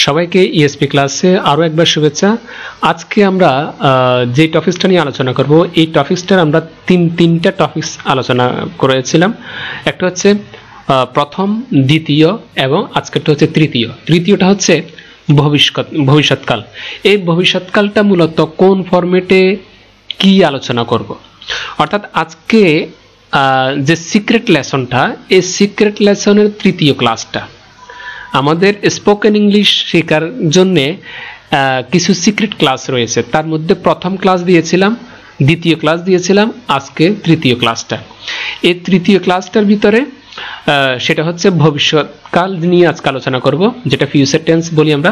সবাইকে ইএসপি ক্লাসে আরও একবার শুভেচ্ছা। আজকে আমরা যে টপিকসটা নিয়ে আলোচনা করব, এই টপিকসটার আমরা তিনটা টপিকস আলোচনা করেছিলাম। একটা হচ্ছে প্রথম, দ্বিতীয় এবং আজকেরটা হচ্ছে তৃতীয়টা হচ্ছে ভবিষ্যৎকাল। এই ভবিষ্যৎকালটা মূলত কোন ফরম্যাটে কি আলোচনা করব, অর্থাৎ আজকে যে সিক্রেট লেসনটা, এই সিক্রেট লেসনের তৃতীয় ক্লাসটা। আমাদের স্পোকেন ইংলিশ শেখার জন্যে কিছু সিক্রেট ক্লাস রয়েছে, তার মধ্যে প্রথম ক্লাস দিয়েছিলাম, দ্বিতীয় ক্লাস দিয়েছিলাম, আজকে তৃতীয় ক্লাসটা। এই তৃতীয় ক্লাসটার ভিতরে সেটা হচ্ছে ভবিষ্যৎকাল নিয়ে আজকে আলোচনা করব, যেটা ফিউচার টেন্স বলি আমরা।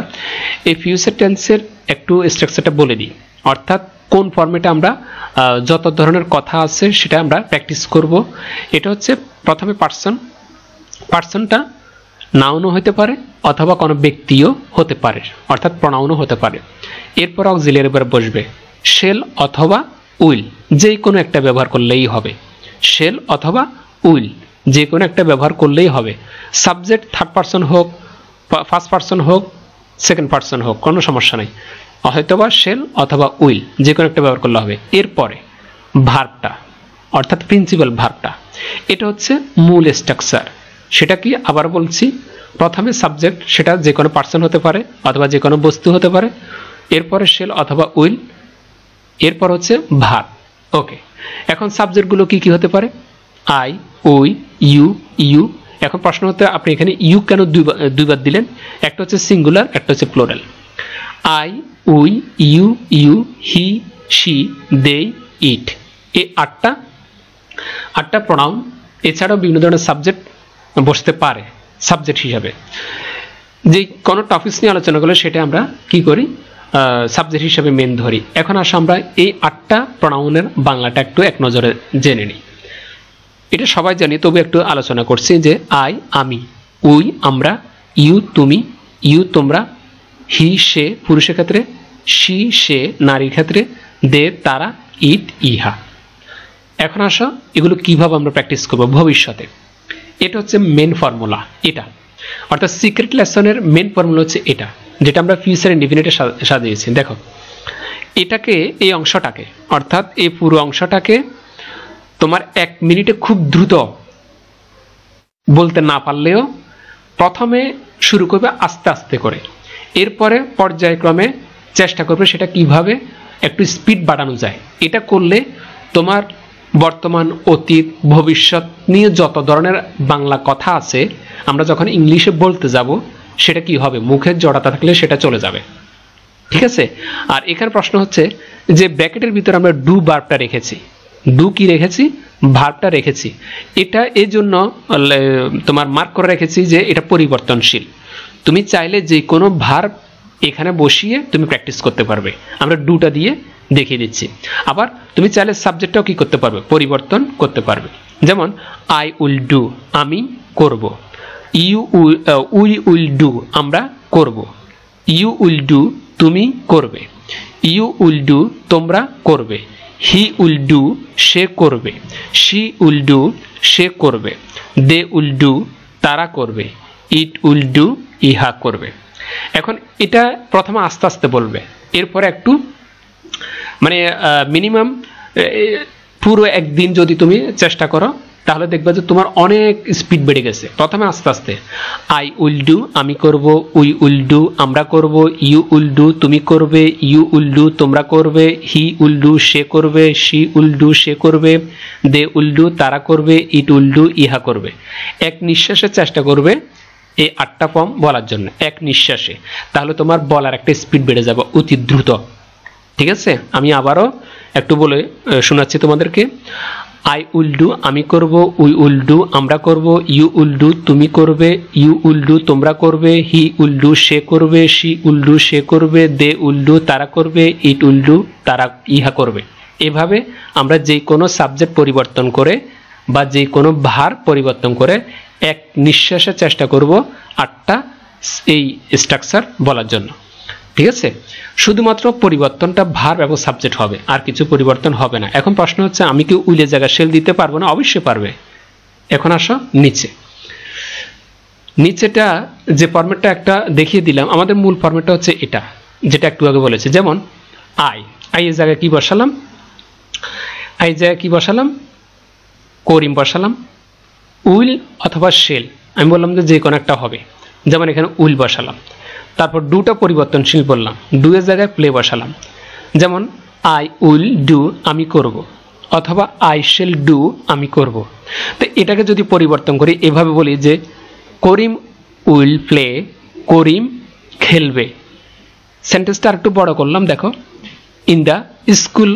এই ফিউচার টেন্সের একটু স্ট্রাকচারটা বলে দিই, অর্থাৎ কোন ফরম্যাটে আমরা যত ধরনের কথা আছে সেটা আমরা প্র্যাকটিস করব। এটা হচ্ছে প্রথমে পার্সনটা নাউনও হতে পারে অথবা কোনো ব্যক্তিও হতে পারে, অর্থাৎ প্রনাউনও হতে পারে। এরপর অক্সিলিয়ারি ভার্ব বসবে, শেল অথবা উইল, যে কোনো একটা ব্যবহার করলেই হবে। শেল অথবা উইল যে কোনো একটা ব্যবহার করলেই হবে। সাবজেক্ট থার্ড পারসন হোক, ফার্স্ট পারসন হোক, সেকেন্ড পারসন হোক, কোনো সমস্যা নেই, হয়তোবা শেল অথবা উইল যে কোনো একটা ব্যবহার করলে হবে। এরপরে ভার্বটা, অর্থাৎ প্রিন্সিপাল ভার্বটা, এটা হচ্ছে মূল স্ট্রাকচার। সেটা কি আবার বলছি, প্রথমে সাবজেক্ট, সেটা যে কোনো পার্সন হতে পারে অথবা যে কোনো বস্তু হতে পারে। এরপরে শেল অথবা উইল, এরপর হচ্ছে ভার্ব। ওকে, এখন সাবজেক্টগুলো কি কি হতে পারে? I, we, you. এখন প্রশ্ন হতে আপনি এখানে ইউ কেন দুইবার দিলেন? একটা হচ্ছে সিঙ্গুলার, একটা হচ্ছে plural. I, we, you, he, she, they, it, এই আটটা প্রোনাউন। এছাড়াও বিভিন্ন ধরনের সাবজেক্ট বসতে পারে সাবজেক্ট হিসাবে। যে কোনো টপিকস নিয়ে আলোচনা করলে সেটা আমরা কি করি, সাবজেক্ট হিসাবে মেন ধরি। এখন আসো আমরা এই 8টা প্রোনাউনের বাংলাটা একটু এক নজরে জেনে নিই। এটা সবাই জানি, তবু একটু আলোচনা করছি যে আই আমি, উই আমরা, ইউ তুমি, ইউ তোমরা, হি সে পুরুষের ক্ষেত্রে, শি সে নারীর ক্ষেত্রে, দে তারা, ইট ইহা। এখন আসো এগুলো কিভাবে আমরা প্র্যাকটিস করবো ভবিষ্যতে। এটা হচ্ছে মেন ফর্মুলা, এটা অর্থাৎ সিক্রেট লেসনের মেন ফর্মুলা হচ্ছে এটা, যেটা আমরা ফিউচার ইনডিফিনিটে সাজিয়েছি। দেখো, এটাকে, এই অংশটাকে, অর্থাৎ এই পুরো অংশটাকে তোমার 1 মিনিটে খুব দ্রুত বলতে না পারলেও প্রথমে শুরু করবে আস্তে আস্তে করে, এরপরে পর্যায়ক্রমে চেষ্টা করবে সেটা কিভাবে একটু স্পিড বাড়ানো যায়। এটা করলে তোমার বর্তমান, অতীত, ভবিষ্যৎ নিয়ে যত ধরনের বাংলা কথা আছে, আমরা যখন ইংলিশে বলতে যাব সেটা কি হবে, মুখের জড়তা থাকলে সেটা চলে যাবে। ঠিক আছে? আর এখানে প্রশ্ন হচ্ছে যে ব্র্যাকেটের ভিতরে আমরা ডু ভার্বটা রেখেছি, ডু কি রেখেছি, ভার্বটা রেখেছি। এটা এই জন্য তোমার মার্ক করে রেখেছি যে এটা পরিবর্তনশীল। তুমি চাইলে যে কোনো ভার্ব এখানে বসিয়ে তুমি প্র্যাকটিস করতে পারবে। আমরা ডুটা দিয়ে দেখিয়ে দিচ্ছি। আবার তুমি চাইলে সাবজেক্টটাও কি করতে পারবে, পরিবর্তন করতে পারবে। যেমন আই উইল ডু, আমি করব। উই উইল ডু, আমরা করব। ইউ উইল ডু, তুমি করবে। ইউ উইল ডু, তোমরা করবে। হি উইল ডু, সে করবে। শি উইল ডু, সে করবে। দে উইল ডু, তারা করবে। ইট উইল ডু, ইহা করবে। এখন এটা প্রথমে আস্তে আস্তে বলবে, এরপরে একটু মানে মিনিমাম পুরো একদিন যদি তুমি চেষ্টা করো তাহলে দেখবে যে তোমার অনেক স্পিড বেড়ে গেছে। প্রথমে আস্তে আস্তে আই উইল ডু, আমি করব। উই উইল ডু, আমরা করব। ইউ উইল ডু, তুমি করবে। ইউ উইল ডু, তোমরা করবে। হি উইল ডু, সে করবে। শি উইল ডু, সে করবে। দে উইল ডু, তারা করবে। ইট উইল ডু, ইহা করবে। এক নিঃশ্বাসে চেষ্টা করবে এই 8টা ফর্ম বলার জন্য, এক নিঃশ্বাসে। তাহলে তোমার বলার একটা স্পিড বেড়ে যাবে অতি দ্রুত। ঠিক আছে? আমি আবারও একটু বলে শোনাচ্ছি তোমাদেরকে। আই উইল ডু, আমি করব। উই উইল ডু, আমরা করব। ইউ উইল ডু, তুমি করবে। ইউ উইল ডু, তোমরা করবে। হি উইল ডু, সে করবে। শি উইল ডু, সে করবে। দে উইল ডু, তারা করবে। ইট উইল ডু, তারা ইহা করবে। এভাবে আমরা যে কোনো সাবজেক্ট পরিবর্তন করে বা যে কোনো ভার্ব পরিবর্তন করে এক নিঃশ্বাসে চেষ্টা করব 8টা এই স্ট্রাকচার বলার জন্য। ঠিক আছে? শুধুমাত্র পরিবর্তনটা ভার্ব এবং সাবজেক্ট হবে, আর কিছু পরিবর্তন হবে না। এখন প্রশ্ন হচ্ছে আমি কি উইলের জায়গায় শেল দিতে পারবো না? অবশ্যই পারবে। এখন আসো নিচে। নিচেটা যে ফরম্যাটটা একটা দেখিয়ে দিলাম, আমাদের মূল ফরম্যাটটা হচ্ছে এটা, যেটা একটু আগে বলেছি। যেমন আই এর জায়গায় কি বসালাম, আই জায়গায় কি বসালাম, করিম বসালাম, উইল অথবা শেল আমি বললাম যে কোনো একটা হবে, যেমন এখানে উইল বসালাম। তারপর ডুটা পরিবর্তনশীল বললাম, ডু এর জায়গায় প্লে বসালাম, যেমন আই উইল ডু আমি করব, অথবা আই শেল ডু আমি করব। তো এটাকে যদি পরিবর্তন করি এভাবে বলি যে করিম উইল প্লে, করিম খেলবে। সেন্টেন্সটা আর একটু বড় করলাম, দেখো in the school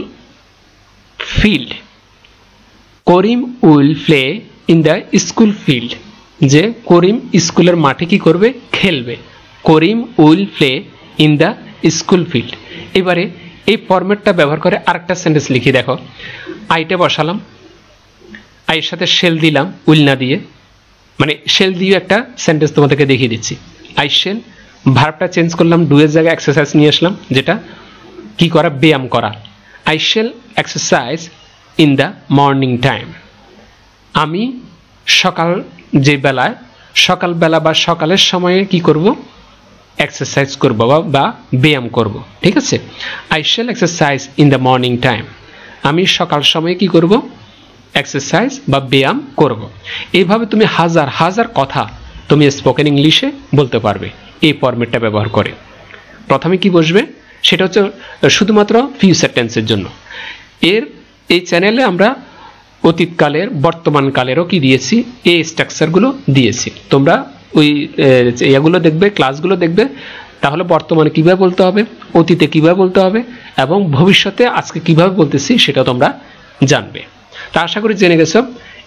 field, Karim will play in the school field, যে করিম স্কুলের মাঠে কি করবে, খেলবে। Karim will play in the school field. এবারে এই ফরম্যাটটা ব্যবহার করে আরেকটা সেন্টেন্স লিখি, দেখো আইটা বসালাম, আইয়ের সাথে শেল দিলাম উইল না দিয়ে, মানে শেল দিয়ে একটা সেন্টেন্স তোমাদেরকে দেখিয়ে দিচ্ছি। আই শেল, ভার্বটা চেঞ্জ করলাম, ডু এর জায়গায় এক্সারসাইজ নিয়ে আসলাম, যেটা কি করা, ব্যায়াম করা। I shall exercise in the morning time, আমি সকাল যে বেলায়, সকালবেলা বা সকালের সময়ে কি করব, এক্সারসাইজ করব বা ব্যায়াম করব। ঠিক আছে, I shall exercise in the morning time, আমি সকাল সময়ে কি করব, এক্সারসাইজ বা ব্যায়াম করব। এইভাবে তুমি হাজার হাজার কথা তুমি স্পোকেন ইংলিশে বলতে পারবে এই ফরম্যাটটা ব্যবহার করে। প্রথমে কি বসবে, সেটা হচ্ছে শুধুমাত্র ফিউচার টেন্সের জন্য। এই চ্যানেলে আমরা অতীতকালের, বর্তমানকালেরও কি দিয়েছি, এই স্ট্রাকচারগুলো দিয়েছি। তোমরা ওই এগুলো দেখবে, ক্লাসগুলো দেখবে, তাহলে বর্তমানে কিভাবে বলতে হবে, অতীতে কিভাবে বলতে হবে এবং ভবিষ্যতে আজকে কিভাবে বলতেছি সেটা তোমরা জানবে। তা আশা করি জেনে গেছো।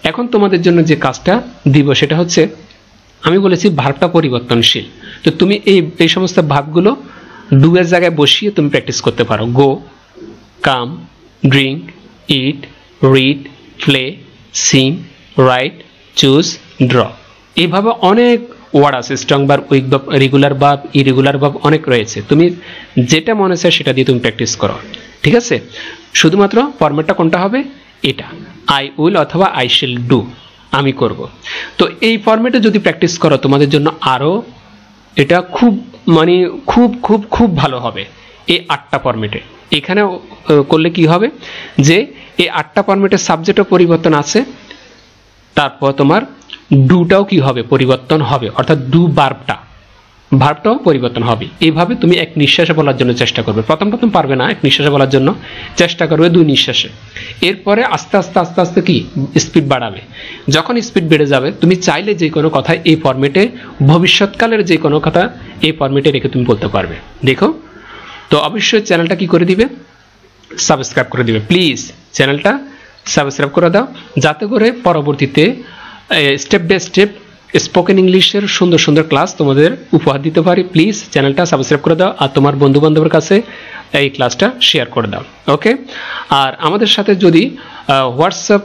এখন তোমাদের জন্য যে কাজটা দিব সেটা হচ্ছে, আমি বলেছি ভার্বটা পরিবর্তনশীল, তো তুমি এই সমস্ত ভার্বগুলো ডু এর জায়গায় বসিয়ে তুমি প্র্যাকটিস করতে পারো। Go, come, drink, eat, read, play, sing, write, choose, draw. এইভাবে অনেক ওয়ার্ড আছে, strong verb, weak verb, regular verb, irregular verb অনেক রয়েছে। তুমি যেটা মনে চায় সেটা দিয়ে তুমি প্র্যাকটিস করো। ঠিক আছে, শুধুমাত্র ফরম্যাটটা কোনটা হবে, এটা আই উইল অথবা আই শেল ডু, আমি করব। তো এই ফরম্যাটে যদি প্র্যাকটিস করো তোমাদের জন্য আরও এটা খুব মানে খুব খুব খুব ভালো হবে। এই 8টা ফরম্যাটে এখানে করলে কি হবে যে এই 8টা ফরম্যাটের সাবজেক্টও পরিবর্তন আছে, তারপর তোমার ডুটাও কি হবে, পরিবর্তন হবে, অর্থাৎ ডু ভার্বটাও পরিবর্তন হবে। এইভাবে তুমি এক নিঃশ্বাসে বলার জন্য চেষ্টা করবে। প্রথম পারবে না এক নিঃশ্বাসে বলার জন্য, চেষ্টা করবে 2 নিঃশ্বাসে। এরপরে আস্তে আস্তে আস্তে আস্তে কি স্পিড বাড়াবে। যখন স্পিড বেড়ে যাবে তুমি চাইলে যে কোনো কথা এই ফরম্যাটে, ভবিষ্যৎকালের যে কোনো কথা এই ফরম্যাটে রেখে তুমি বলতে পারবে। দেখো, তো অবশ্যই চ্যানেলটা কি করে দিবে, সাবস্ক্রাইব করে দিবে। প্লিজ চ্যানেলটা সাবস্ক্রাইব করে দাও, যাতে করে পরবর্তীতে স্টেপ বাই স্টেপ স্পোকেন ইংলিশের সুন্দর সুন্দর ক্লাস তোমাদের উপহার দিতে পারি। প্লিজ চ্যানেলটা সাবস্ক্রাইব করে দাও আর তোমার বন্ধু বান্ধবের কাছে এই ক্লাসটা শেয়ার করে দাও। ওকে, আর আমাদের সাথে যদি হোয়াটসঅ্যাপ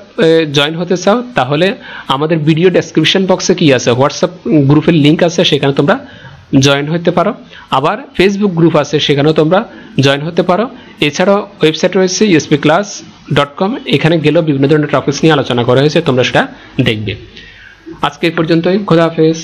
জয়েন হতে চাও তাহলে আমাদের ভিডিও ডেসক্রিপশন বক্সে কি আছে, হোয়াটসঅ্যাপ গ্রুপের লিঙ্ক আছে, সেখানে তোমরা জয়েন হতে পারো। আবার ফেসবুক গ্রুপ আছে, সেখানেও তোমরা জয়েন হতে পারো। এছাড়াও ওয়েবসাইট রয়েছে uspclass.com, এখানে গেলেও বিভিন্ন ধরনের টপিকস নিয়ে আলোচনা করা হয়েছে, তোমরা সেটা দেখবে। আজকে এই পর্যন্তই, খোদা হাফেজ।